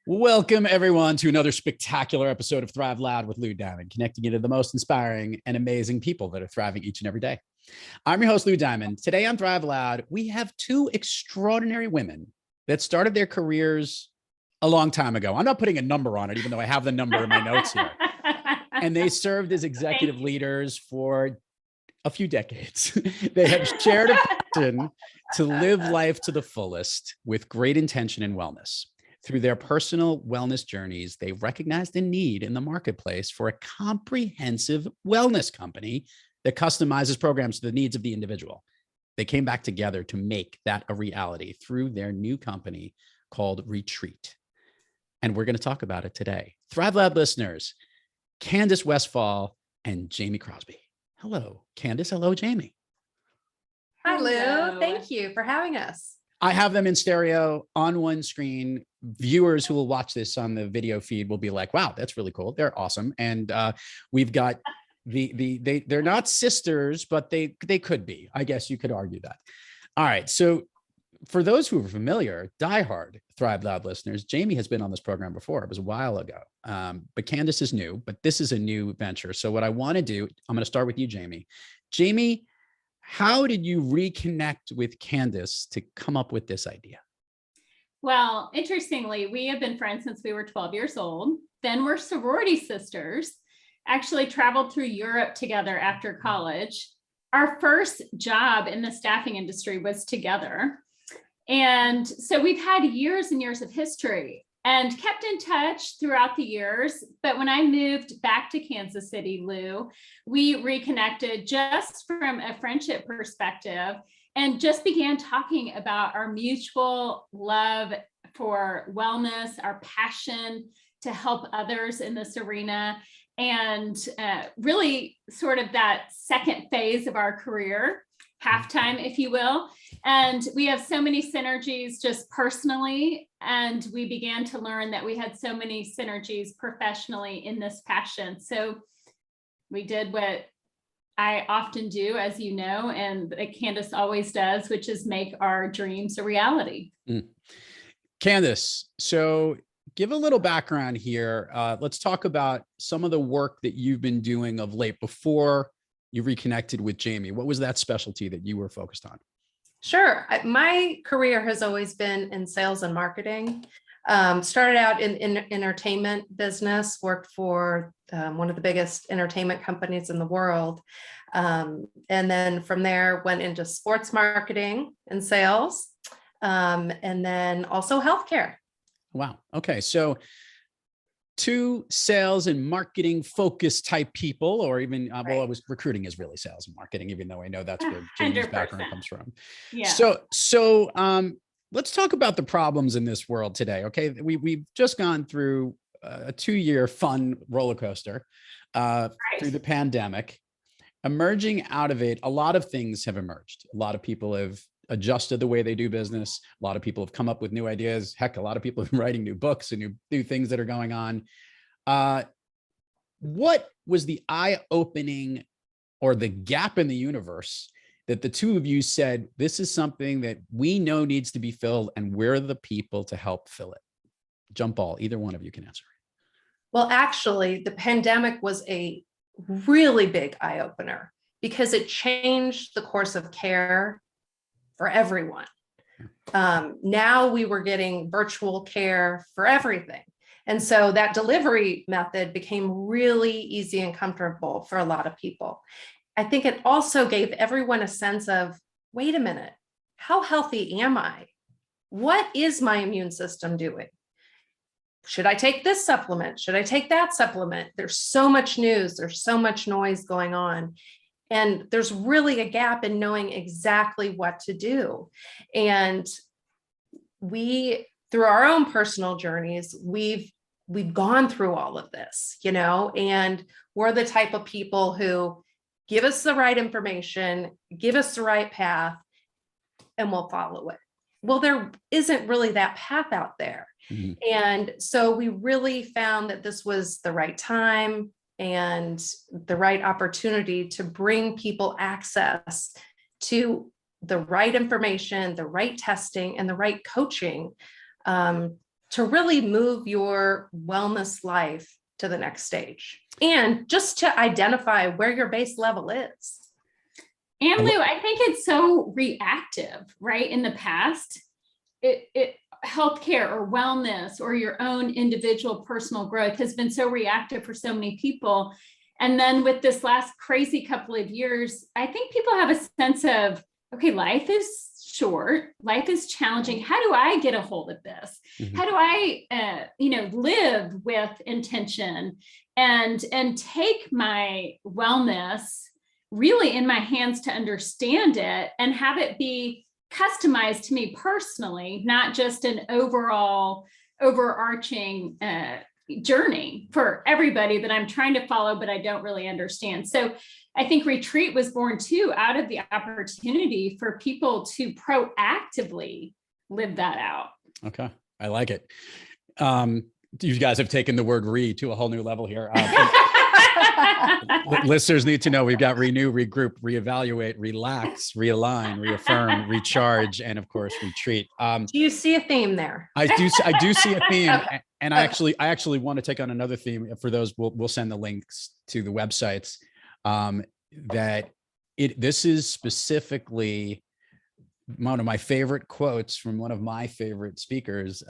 Welcome, everyone, to another spectacular episode of Thrive Loud with LouD, connecting you to the most inspiring and amazing people that are thriving each and every day. I'm your host, LouD. Today on Thrive Loud, we have two extraordinary women that started their careers a long time ago. I'm not putting a number on it, even though I have the number in my notes here. And they served as executive leaders for a few decades. They have shared a passion to live life to the fullest with great intention and wellness. Through their personal wellness journeys, they recognized the need in the marketplace for a comprehensive wellness company that customizes programs to the needs of the individual. They came back together to make that a reality through their new company called re.tretwell. And we're going to talk about it today. Thrive Lab listeners, Candace Westfall and Jamie Crosby. Hello, Candace. Hello, Jamie. Hi, Lou. Thank you for having us. I have them in stereo on one screen. Viewers who will watch this on the video feed will be like, wow, that's really cool. They're awesome. And we've got they're not sisters, but they could be. I guess you could argue that. All right. So for those who are familiar, diehard Thrive Loud listeners, Jamie has been on this program before. It was a while ago. But Candace is new, but this is a new venture. So what I want to do, I'm going to start with you, Jamie. Jamie, how did you reconnect with Candace to come up with this idea? Well, interestingly, we have been friends since we were 12 years old. Then we're sorority sisters, actually traveled through Europe together after college. Our first job in the staffing industry was together. And so we've had years and years of history and kept in touch throughout the years. But when I moved back to Kansas City, Lou, we reconnected just from a friendship perspective and just began talking about our mutual love for wellness, our passion to help others in this arena, and really sort of that second phase of our career, halftime, if you will. And we have so many synergies just personally, and we began to learn that we had so many synergies professionally in this passion. So we did what I often do, as you know, and Candace always does, which is make our dreams a reality. Candace, so give a little background here. Let's talk about some of the work that you've been doing of late before you reconnected with Jamie. What was that specialty that you were focused on? Sure. My career has always been in sales and marketing. Started out in entertainment business, worked for one of the biggest entertainment companies in the world. And then from there went into sports marketing and sales, and then also healthcare. Wow. Okay. So two sales and marketing focused type people, or even, well, I was recruiting is really sales and marketing, even though I know that's where Jamie's 100%. background comes from. Yeah. So let's talk about the problems in this world today. Okay. We've just gone through a 2-year fun roller coaster through the pandemic. Emerging out of it, a lot of things have emerged. A lot of people have adjusted the way they do business. A lot of people have come up with new ideas. Heck, a lot of people have been writing new books and new things that are going on. What was the eye-opening or the gap in the universe that the two of you said, this is something that we know needs to be filled and we're the people to help fill it? Jump ball, either one of you can answer. Well, actually, the pandemic was a really big eye-opener because it changed the course of care for everyone. Now we were getting virtual care for everything. And so that delivery method became really easy and comfortable for a lot of people. I think it also gave everyone a sense of, wait a minute, how healthy am I? What is my immune system doing? Should I take this supplement? Should I take that supplement? There's so much news. There's so much noise going on. And there's really a gap in knowing exactly what to do. And we, through our own personal journeys, we've gone through all of this, and we're the type of people who give us the right information, give us the right path, and we'll follow it. Well, there isn't really that path out there. Mm-hmm. And so we really found that this was the right time and the right opportunity to bring people access to the right information, the right testing, and the right coaching to really move your wellness life to the next stage, and just to identify where your base level is. And Lou, I think it's so reactive, right? In the past, it healthcare or wellness or your own individual personal growth has been so reactive for so many people. And then with this last crazy couple of years, I think people have a sense of, okay, life is short, life is challenging. How do I get a hold of this? How do I, live with intention and take my wellness really in my hands to understand it and have it be customized to me personally, not just an overall overarching journey for everybody that I'm trying to follow, but I don't really understand. So I think Retreat was born too out of the opportunity for people to proactively live that out. Okay. I like it. You guys have taken the word re to a whole new level here. Listeners need to know we've got renew, regroup, reevaluate, relax, realign, reaffirm, recharge, and of course, retreat. Do you see a theme there? I do see a theme, and I actually want to take on another theme. For those, we'll send the links to the websites. This is specifically one of my favorite quotes from one of my favorite speakers.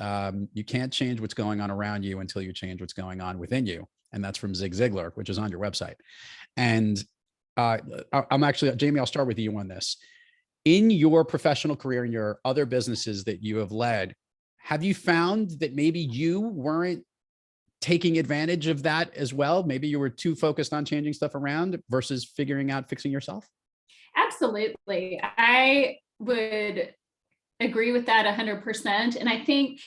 You can't change what's going on around you until you change what's going on within you. And that's from Zig Ziglar, which is on your website. And I'm actually, Jamie, I'll start with you on this. In your professional career and your other businesses that you have led, have you found that maybe you weren't taking advantage of that as well? Maybe you were too focused on changing stuff around versus figuring out fixing yourself? Absolutely. I would agree with that 100%. And I think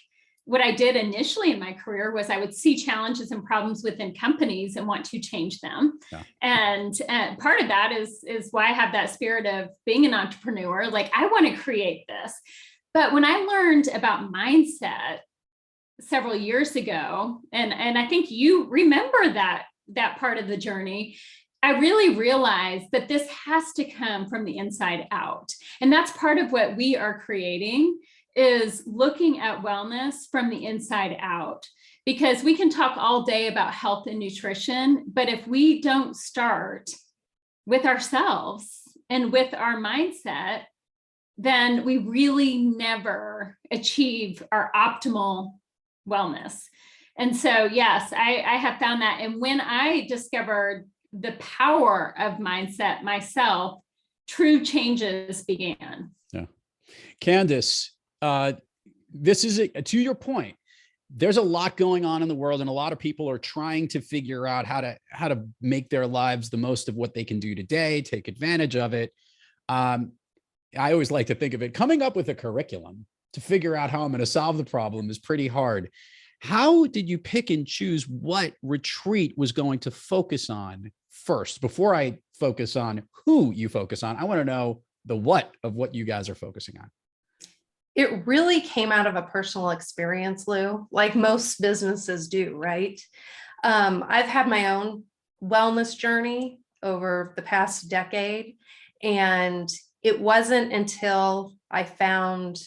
what I did initially in my career was I would see challenges and problems within companies and want to change them. Yeah. And part of that is why I have that spirit of being an entrepreneur. Like, I want to create this. But when I learned about mindset several years ago, and I think you remember that part of the journey, I really realized that this has to come from the inside out. And that's part of what we are creating, is looking at wellness from the inside out. Because we can talk all day about health and nutrition, but if we don't start with ourselves and with our mindset, then we really never achieve our optimal wellness. And so, yes, I have found that. And when I discovered the power of mindset myself, true changes began. Yeah. Candace, this is to your point. There's a lot going on in the world, and a lot of people are trying to figure out how to make their lives the most of what they can do today, take advantage of it. I always like to think of it, coming up with a curriculum to figure out how I'm going to solve the problem is pretty hard. How did you pick and choose what Retreat was going to focus on first? Before I focus on who you focus on, I want to know the what of what you guys are focusing on. It really came out of a personal experience, Lou, like most businesses do, right? I've had my own wellness journey over the past decade, and it wasn't until I found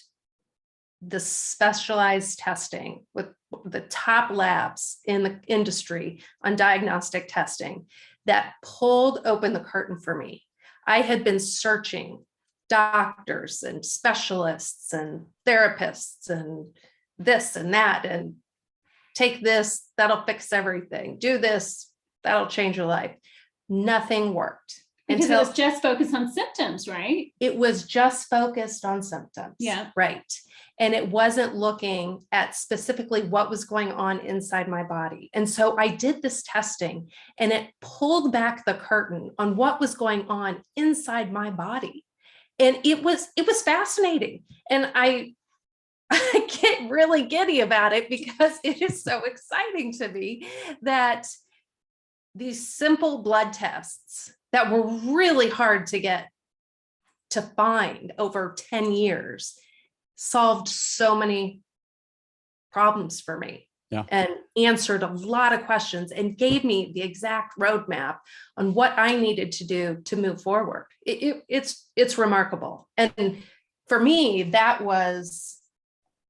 the specialized testing with the top labs in the industry on diagnostic testing that pulled open the curtain for me. I had been searching doctors and specialists and therapists and this and that, and take this, that'll fix everything. Do this, that'll change your life. Nothing worked. Because it was just focused on symptoms, right? It was just focused on symptoms. Yeah. Right. And it wasn't looking at specifically what was going on inside my body. And so I did this testing, and it pulled back the curtain on what was going on inside my body. And it was fascinating. And I get really giddy about it because it is so exciting to me that these simple blood tests that were really hard to find over 10 years solved so many problems for me. Yeah. And answered a lot of questions and gave me the exact roadmap on what I needed to do to move forward. It's remarkable. And for me, that was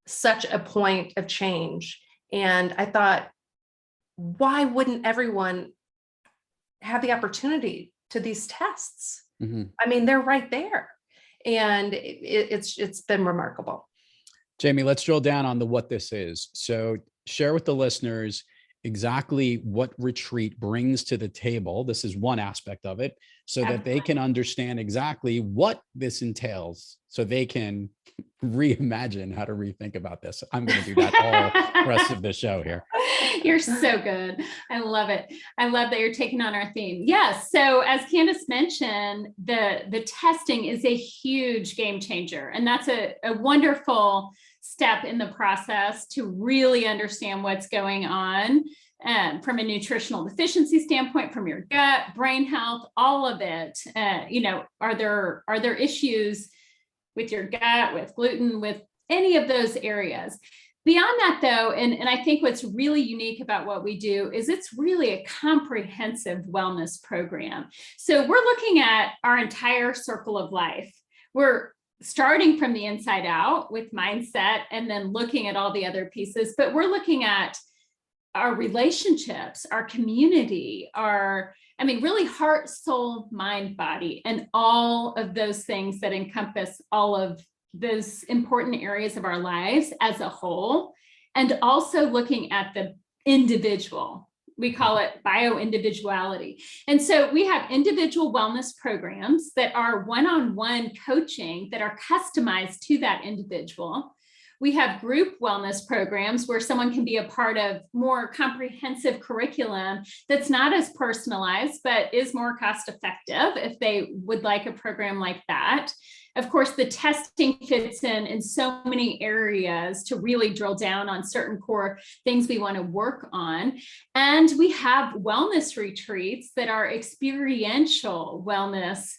such a point of change. And I thought, why wouldn't everyone have the opportunity to these tests? Mm-hmm. I mean, they're right there. And it's been remarkable. Jamie, let's drill down on what this is. So share with the listeners exactly what re.tretwell brings to the table. This is one aspect of it, so that they can understand exactly what this entails, so they can reimagine how to rethink about this. I'm going to do that all the rest of the show here. You're so good. I love it. I love that you're taking on our theme. Yes. So as Candace mentioned, the testing is a huge game changer. And that's a wonderful step in the process to really understand what's going on from a nutritional deficiency standpoint, from your gut, brain health, all of it. Are there issues with your gut, with gluten, with any of those areas? Beyond that, though, and I think what's really unique about what we do is it's really a comprehensive wellness program. So we're looking at our entire circle of life. We're starting from the inside out with mindset and then looking at all the other pieces, but we're looking at our relationships, our community, really heart, soul, mind, body, and all of those things that encompass all of those important areas of our lives as a whole, and also looking at the individual. We call it bio-individuality. And so we have individual wellness programs that are one-on-one coaching that are customized to that individual. We have group wellness programs where someone can be a part of more comprehensive curriculum that's not as personalized, but is more cost effective if they would like a program like that. Of course, the testing fits in so many areas to really drill down on certain core things we want to work on. And we have wellness retreats that are experiential wellness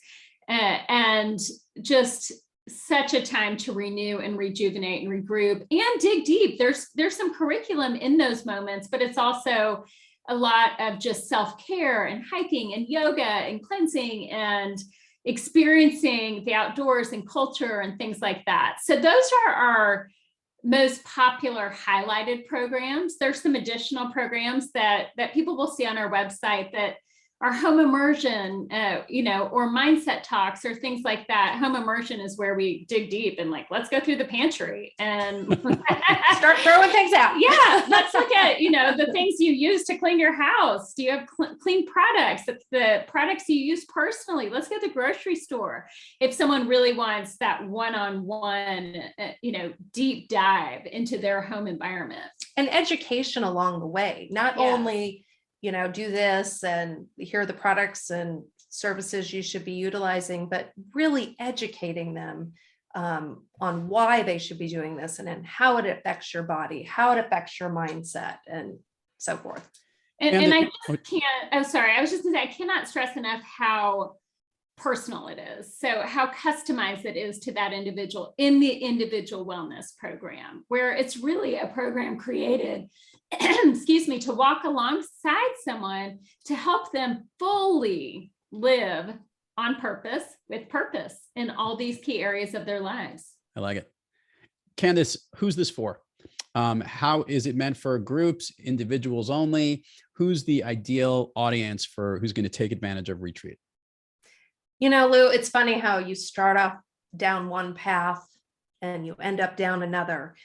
and just such a time to renew and rejuvenate and regroup and dig deep. There's some curriculum in those moments, but it's also a lot of just self-care and hiking and yoga and cleansing and experiencing the outdoors and culture and things like that. So those are our most popular highlighted programs. There's some additional programs that people will see on our website that are home immersion, or mindset talks or things like that. Home immersion is where we dig deep and let's go through the pantry and start throwing things out. Yeah, let's look at, the things you use to clean your house. Do you have clean products? It's the products you use personally. Let's go to the grocery store. If someone really wants that one-on-one, deep dive into their home environment. And education along the way, not only do this and here are the products and services you should be utilizing, but really educating them on why they should be doing this and how it affects your body, how it affects your mindset, and so forth. And I just can't, I was just gonna say, I cannot stress enough how personal it is. So how customized it is to that individual in the individual wellness program, where it's really a program created, to walk alongside someone to help them fully live on purpose, with purpose in all these key areas of their lives. I like it. Candace, who's this for? How is it meant for groups, individuals only? Who's the ideal audience for who's going to take advantage of re.tretwell? Lou, it's funny how you start off down one path and you end up down another.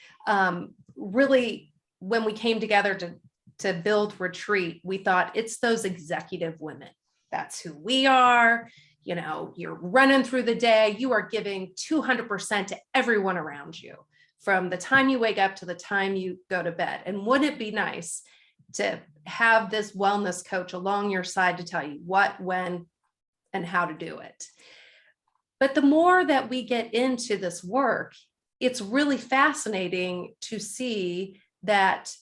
Really, when we came together to build re.tretwell, we thought it's those executive women. That's who we are. You're running through the day. You are giving 200% to everyone around you from the time you wake up to the time you go to bed. And wouldn't it be nice to have this wellness coach along your side to tell you what, when, and how to do it? But the more that we get into this work, it's really fascinating to see that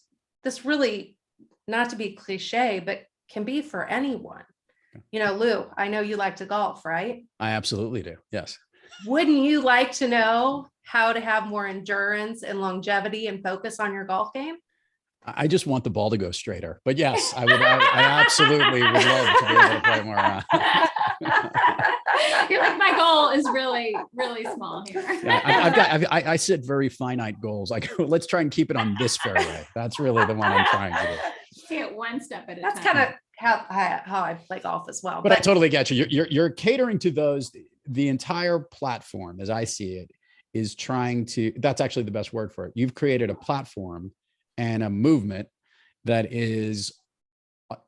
this really, not to be cliche, but can be for anyone. Lou, I know you like to golf, right? I absolutely do. Yes. Wouldn't you like to know how to have more endurance and longevity and focus on your golf game? I just want the ball to go straighter, but yes, I absolutely would love to be able to play more. You're like, my goal is really, really small here. Yeah, I set very finite goals. Like, let's try and keep it on this fairway. That's really the one I'm trying to do. Take it one step at a That's time. kind of how I play golf as well. But I totally get you. You're catering to those. The entire platform, as I see it, is trying to. That's actually the best word for it. You've created a platform and a movement that is,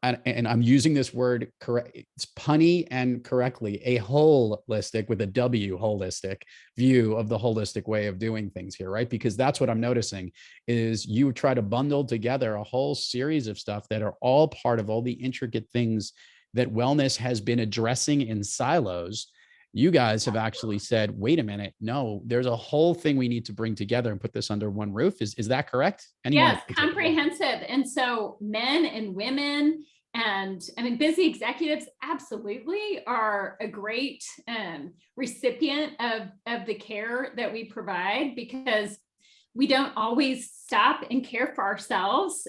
and I'm using this word correct. It's punny and correctly, a holistic with a W, holistic view of the holistic way of doing things here, right? Because that's what I'm noticing is you try to bundle together a whole series of stuff that are all part of all the intricate things that wellness has been addressing in silos. You guys have actually said, wait a minute, no, there's a whole thing we need to bring together and put this under one roof. Is that correct? Yes, comprehensive. And so men and women and I mean, busy executives absolutely are a great recipient of the care that we provide, because we don't always stop and care for ourselves,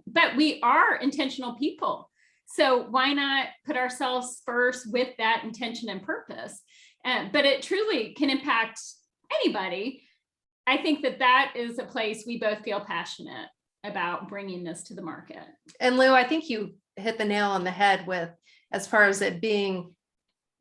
but we are intentional people. So why not put ourselves first with that intention and purpose? But it truly can impact anybody. I think that is a place we both feel passionate about bringing this to the market. And Lou, I think you hit the nail on the head with, as far as it being,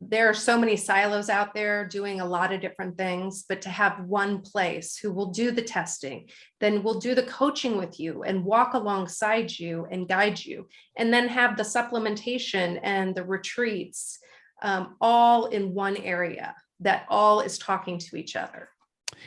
there are so many silos out there doing a lot of different things, but to have one place who will do the testing, then will do the coaching with you and walk alongside you and guide you, and then have the supplementation and the retreats all in one area that all is talking to each other.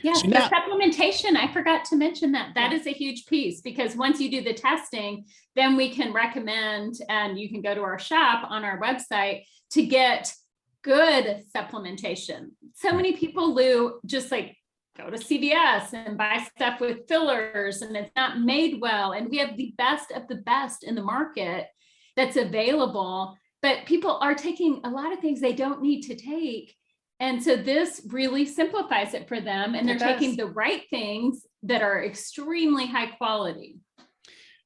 Yes, so the supplementation, I forgot to mention that is a huge piece, because once you do the testing, then we can recommend, and you can go to our shop on our website to get good supplementation. So many people, Lou, just like go to CVS and buy stuff with fillers and it's not made well. And we have the best of the best in the market that's available, but people are taking a lot of things they don't need to take. And so this really simplifies it for them, and they're taking the right things that are extremely high quality.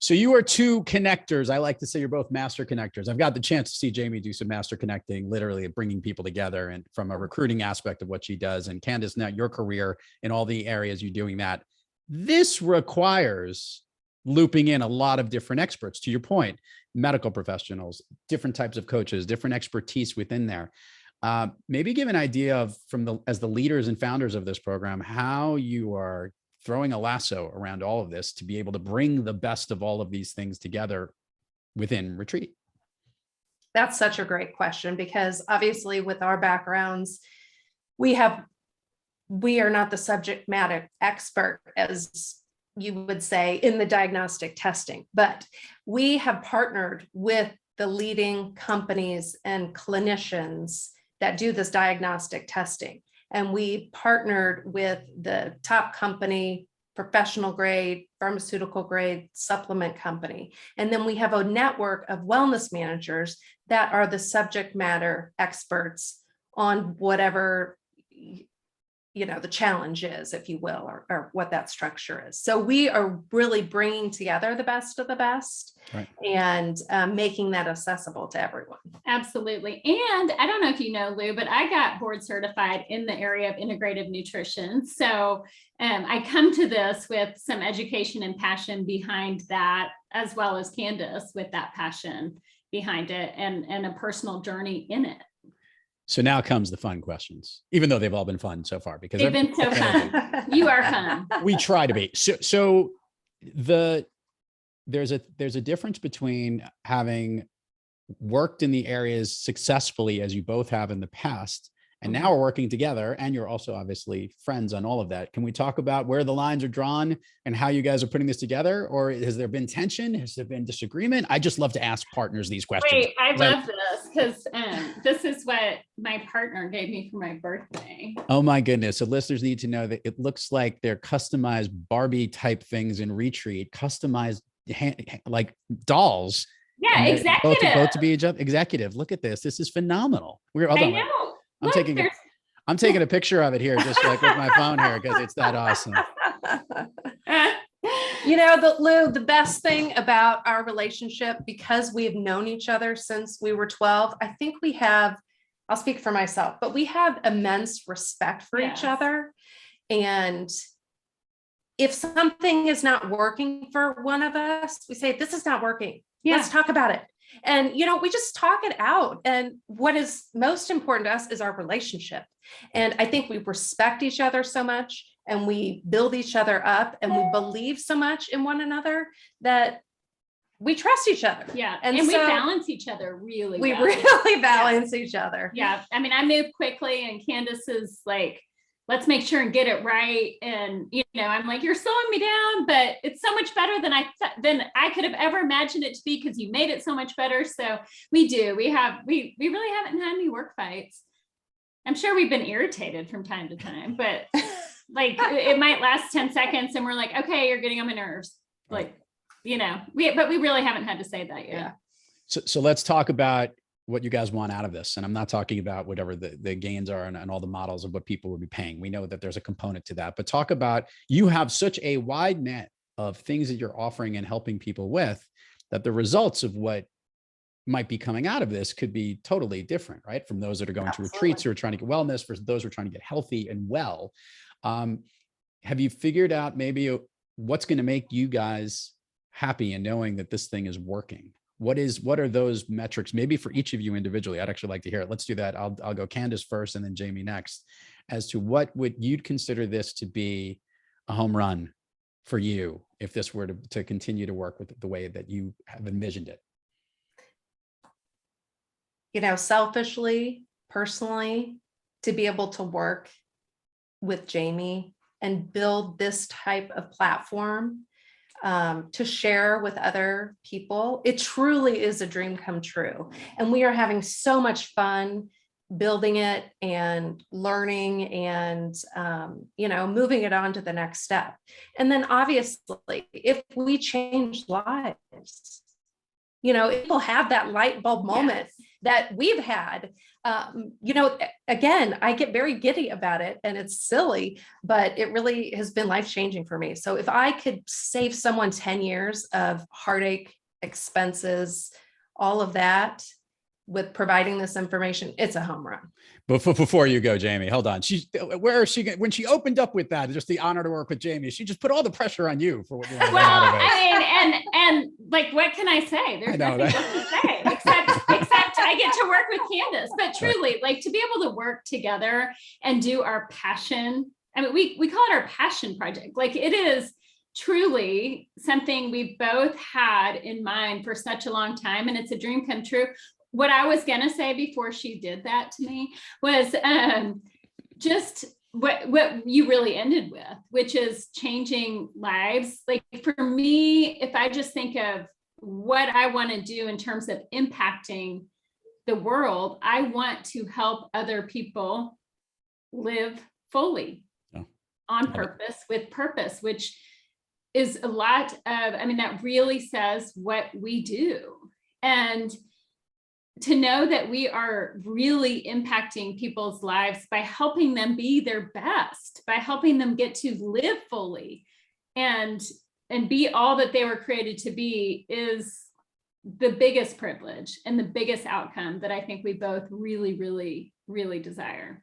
So you are two connectors. I like to say you're both master connectors. I've got the chance to see Jamie do some master connecting, literally bringing people together, and from a recruiting aspect of what she does. And Candace, now your career in all the areas you're doing that. This requires looping in a lot of different experts, to your point, medical professionals, different types of coaches, different expertise within there. Maybe give an idea of, as the leaders and founders of this program, how you are throwing a lasso around all of this to be able to bring the best of all of these things together within Retreat. That's such a great question, because obviously with our backgrounds, we are not the subject matter expert, as you would say, in the diagnostic testing, but we have partnered with the leading companies and clinicians that do this diagnostic testing. And we partnered with the top company, professional grade, pharmaceutical grade supplement company. And then we have a network of wellness managers that are the subject matter experts on whatever, the challenge is, if you will, or what that structure is. So we are really bringing together the best of the best, right, and making that accessible to everyone. Absolutely. And I don't know if you know, Lou, but I got board certified in the area of integrative nutrition. So I come to this with some education and passion behind that, as well as Candace with that passion behind it, and a personal journey in it. So now comes the fun questions, even though they've all been fun so far, because they've been so fun. You are fun. We try to be. So there's a difference between having worked in the areas successfully, as you both have in the past, and now we're working together, and you're also obviously friends on all of that. Can we talk about where the lines are drawn and how you guys are putting this together? Or has there been tension? Has there been disagreement? I just love to ask partners these questions. Wait, I love this, because this is what my partner gave me for my birthday. Oh my goodness. So listeners need to know that it looks like they're customized Barbie type things in Retreat, customized like dolls. Yeah, executive. Both to be executive. Look at this. This is phenomenal. I know. I'm taking a picture of it here, just like with my phone here, because it's that awesome. Lou, the best thing about our relationship, because we've known each other since we were 12, I think we have I'll speak for myself, but we have immense respect for each other. And if something is not working for one of us, we say, this is not working. Let's talk about it. And, we just talk it out. And what is most important to us is our relationship. And I think we respect each other so much, and we build each other up, and we believe so much in one another that we trust each other. Yeah. And we balance each other really well. We really balance each other. Yeah. I mean, I move quickly, and Candace is like, let's make sure and get it right. And, I'm like, you're slowing me down, but it's so much better than I could have ever imagined it to be, because you made it so much better. So we really haven't had any work fights. I'm sure we've been irritated from time to time, but like it might last 10 seconds and we're like, okay, you're getting on my nerves. Like, but we really haven't had to say that yet. Yeah. So let's talk about what you guys want out of this. And I'm not talking about whatever the gains are and all the models of what people will be paying. We know that there's a component to that, but talk about, you have such a wide net of things that you're offering and helping people with, that the results of what might be coming out of this could be totally different, right? From those that are going to retreats, who are trying to get wellness, versus those who are trying to get healthy and well. Have you figured out maybe what's going to make you guys happy in knowing that this thing is working? What are those metrics, maybe for each of you individually? I'd actually like to hear it. Let's do that. I'll go Candace first and then Jamie next, as to what would you'd consider this to be a home run for you if this were to continue to work with the way that you have envisioned it. Selfishly, personally, to be able to work with Jamie and build this type of platform to share with other people, it truly is a dream come true. And we are having so much fun building it and learning and, moving it on to the next step. And then obviously, if we change lives, it will have that light bulb moment that we've had. Again, I get very giddy about it, and it's silly, but it really has been life-changing for me. So if I could save someone 10 years of heartache, expenses, all of that, with providing this information, it's a home run. But before you go, Jamie, hold on. Where is she? When she opened up with that, just the honor to work with Jamie, she just put all the pressure on you for what you want to get out of it. I mean, and like, what can I say? There's nothing else to say except I get to work with Candace. But truly, like, to be able to work together and do our passion. I mean, we call it our passion project. Like, it is truly something we both had in mind for such a long time, and it's a dream come true. What I was going to say before she did that to me was just what you really ended with, which is changing lives. Like, for me, if I just think of what I want to do in terms of impacting the world, I want to help other people live fully on purpose, with purpose, which is a lot of, that really says what we do. And to know that we are really impacting people's lives by helping them be their best, by helping them get to live fully and be all that they were created to be, is the biggest privilege and the biggest outcome that I think we both really, really, really desire.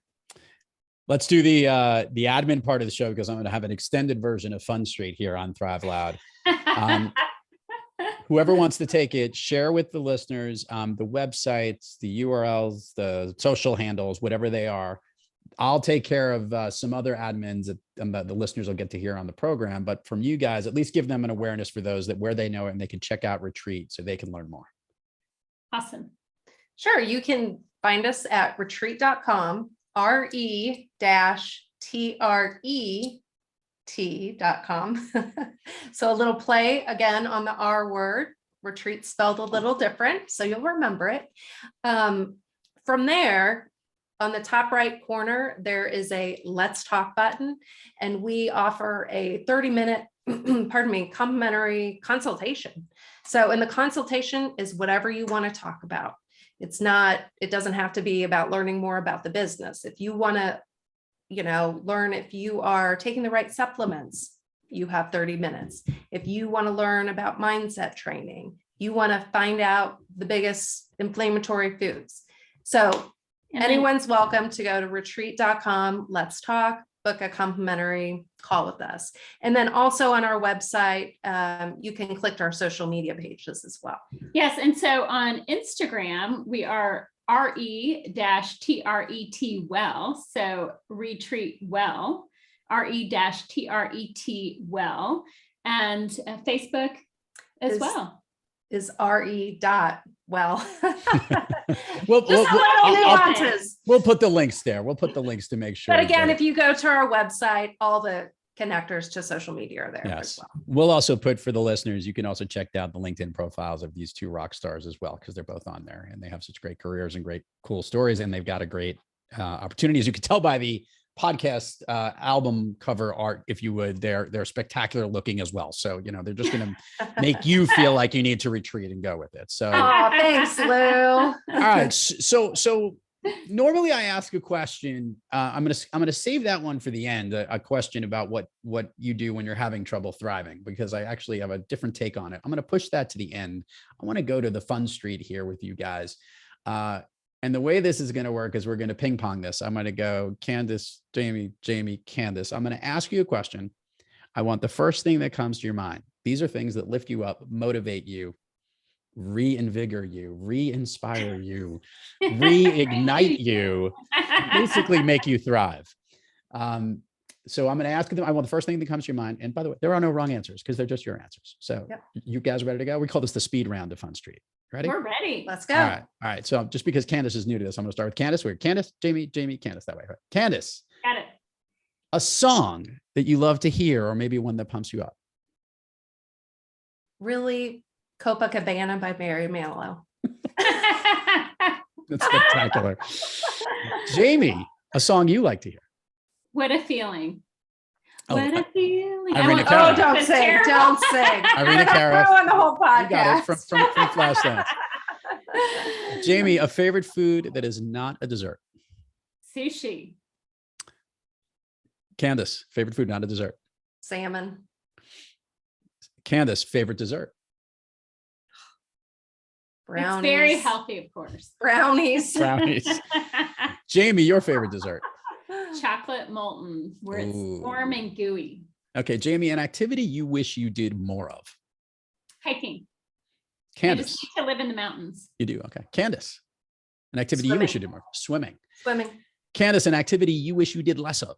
Let's do the admin part of the show, because I'm going to have an extended version of Fun Street here on Thrive Loud. Whoever wants to take it, share with the listeners the websites, the URLs, the social handles, whatever they are. I'll take care of some other admins that the listeners will get to hear on the program. But from you guys, at least give them an awareness for those that where they know it, and they can check out Retreat so they can learn more. Awesome. Sure. You can find us at re.tretwell.com, re.tretwell.com. So a little play again on the R word. Retreat spelled a little different, so you'll remember it. From there, on the top right corner, there is a Let's Talk button, and we offer a 30-minute, complimentary consultation. So in the consultation is whatever you want to talk about. It doesn't have to be about learning more about the business. If you want to learn if you are taking the right supplements, you have 30 minutes. If you want to learn about mindset training, you want to find out the biggest inflammatory foods. So And then- Anyone's welcome to go to retreat.com. Let's talk, book a complimentary call with us. And then also on our website, you can click our social media pages as well. Yes. And so on Instagram, we are re-tretwell. So retreat well, re-tret and Facebook as well. Is re.well. We'll Just a little nuances. we'll put the links there. We'll put the links to make sure. But again, that- if you go to our website, all the connectors to social media are there as yes, well. we'll also put for the listeners. You can also check out the LinkedIn profiles of these two rock stars as well, because they're both on there and they have such great careers and great cool stories, and they've got a great opportunity. As you can tell by the podcast album cover art, if you would, they're spectacular looking as well. So they're just going to make you feel like you need to retreat and go with it. So Oh, thanks, Lou. all right, so normally I ask a question. I'm gonna save that one for the end. A question about what you do when you're having trouble thriving, because I actually have a different take on it. I'm gonna push that to the end. I want to go to the fun street here with you guys. And the way this is going to work is we're going to ping pong this. I'm going to go Candace, Jamie, Candace. I'm going to ask you a question. I want the first thing that comes to your mind. These are things that lift you up, motivate you, reinvigorate you, re-inspire you, reignite you, basically make you thrive. So I'm going to ask them. I want the first thing that comes to your mind. And by the way, there are no wrong answers because they're just your answers. So You guys ready to go? We call this the speed round of Fun Street. Ready? We're ready. Let's go. All right. So just because Candace is new to this, I'm going to start with Candace. We're Candace, Jamie, Candace that way. Right? Candace, Got it. a song that you love to hear, or maybe one that pumps you up. Really, Copacabana by Mary Manilow. That's spectacular. Jamie, a song you like to hear. What a feeling. Oh, What a feeling. Irina I Cara. Oh, don't That's sing. terrible. Don't sing. Irina Cara. Ruin the whole You got podcast. it from Flashdance. Jamie, a favorite food that is not a dessert. Sushi. Candace, favorite food, not a dessert. Salmon. Candace, favorite dessert. Brownies. It's very healthy, of course. Brownies. Brownies. Jamie, your favorite dessert. Chocolate molten, where it's Ooh. warm and gooey. Okay, Jamie, an activity you wish you did more of. Hiking. I Candace, just need to live in the mountains. you do. Okay. Candace, an activity you wish you did more. Swimming. Swimming. Candace, an activity you wish you did less of.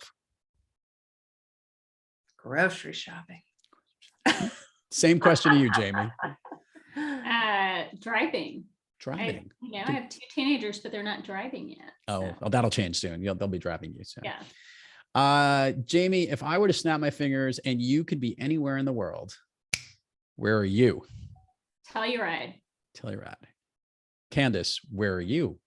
Grocery shopping. Same question to you, Jamie. Driving. Driving. I have 2 teenagers, but they're not driving yet. Oh, so. well, that'll change soon. They'll be driving you soon. Yeah. Jamie, if I were to snap my fingers and you could be anywhere in the world, where are you? Telluride. Telluride. Candace, where are you?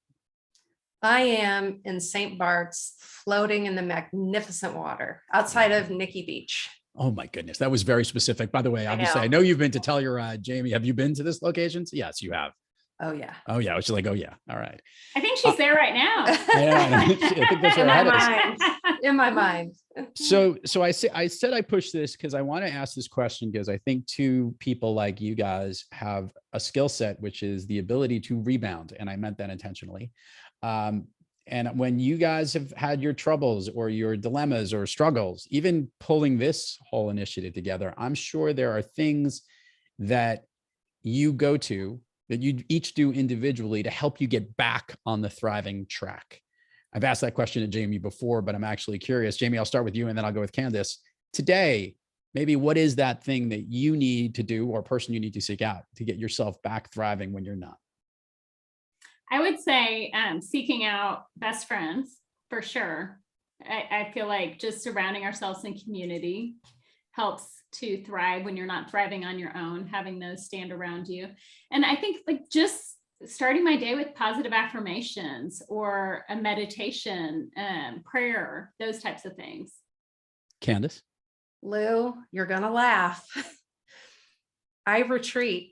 I am in St. Bart's, floating in the magnificent water outside of Nikki Beach. Oh my goodness, that was very specific. By the way, obviously, I know you've been to Telluride. Jamie, have you been to this location? Yes, you have. Oh yeah. Oh yeah. She's like, oh yeah. All right. I think she's there right now. Yeah, I think that's where In her my head is. mind. In my mind. So I said I push this because I want to ask this question because I think two people like you guys have a skill set, which is the ability to rebound. And I meant that intentionally. And when you guys have had your troubles or your dilemmas or struggles, even pulling this whole initiative together, I'm sure there are things that you go to that you each do individually to help you get back on the thriving track. I've asked that question to Jamie before, but I'm actually curious. Jamie, I'll start with you and then I'll go with Candace. Today, maybe what is that thing that you need to do or person you need to seek out to get yourself back thriving when you're not? I would say seeking out best friends for sure. I feel like just surrounding ourselves in community helps to thrive when you're not thriving on your own, having those stand around you. And I think like just starting my day with positive affirmations or a meditation, prayer, those types of things. Candace? Lou, you're going to laugh. I retreat.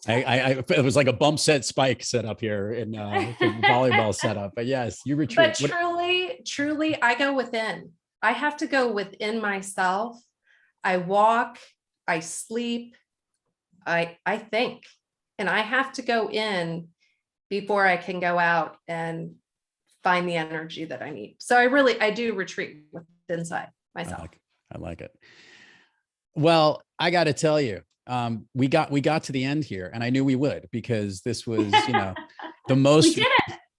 It was like a bump set spike set up here in volleyball setup, but yes, you retreat. But truly, I go within. I have to go within myself. I walk, I sleep, I think. and I have to go in before I can go out and find the energy that I need. So I do retreat with inside myself. I like it. Well, I got to tell you, we got to the end here, and I knew we would, because this was, the most,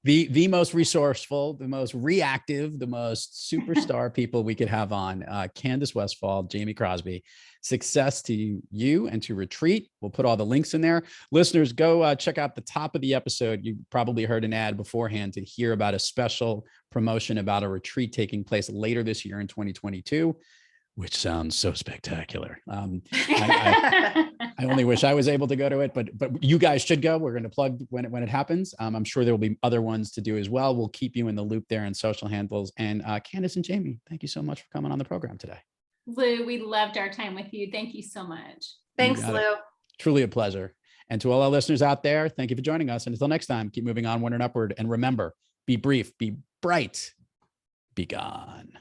the most resourceful, the most reactive, the most superstar people we could have on. Candace Westfall, Jamie Crosby. Success to you and to Retreat. We'll put all the links in there. Listeners, go check out the top of the episode. You probably heard an ad beforehand to hear about a special promotion about a retreat taking place later this year in 2022, which sounds so spectacular. I only wish I was able to go to it, but you guys should go. We're going to plug when it happens. I'm sure there will be other ones to do as well. We'll keep you in the loop there in social handles. And Candace and Jamie, thank you so much for coming on the program today. Lou, we loved our time with you. Thank you so much. Thanks, Lou. Truly a pleasure. And to all our listeners out there, thank you for joining us. And until next time, keep moving onward and upward. And remember, be brief, be bright, be gone.